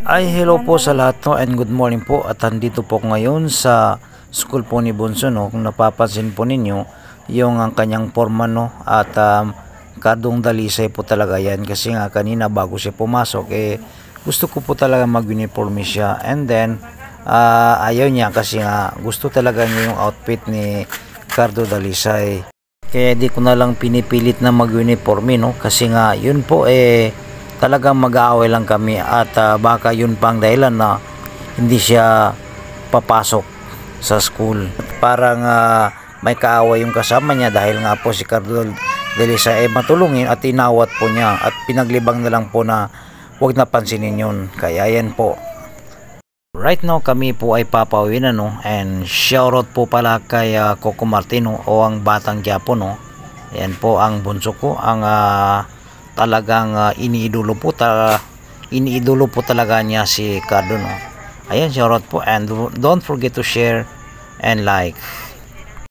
Ay, hello po sa lahat no, and good morning po. At andito po ako ngayon sa school po ni Bunso no. Kung napapansin po ninyo, yung ang kanyang forma no, at kadong dalisay po talaga yan. Kasi nga kanina bago siya pumasok, gusto ko po talaga mag-uniforme siya. And then, ayaw niya kasi nga gusto talaga niya yung outfit ni Cardo Dalisay. Kaya di ko na lang pinipilit na mag-uniforme no, kasi nga yun po talagang mag-aaway lang kami at baka yun pang dahilan na hindi siya papasok sa school. Parang may kaaway yung kasama niya dahil nga po si Cardo Dalisay matulungin at inawat po niya at pinaglibang na lang po na huwag na pansinin yun. Kaya yan po. Right now kami po ay papauwi na no, and shoutout po pala kay Coco Martino o ang Batang Quiapo no. Yan po ang bunso ko, ang talagang iniidolo po talaga niya si Cardo no. Ayan, shoutout po, and don't forget to share and like.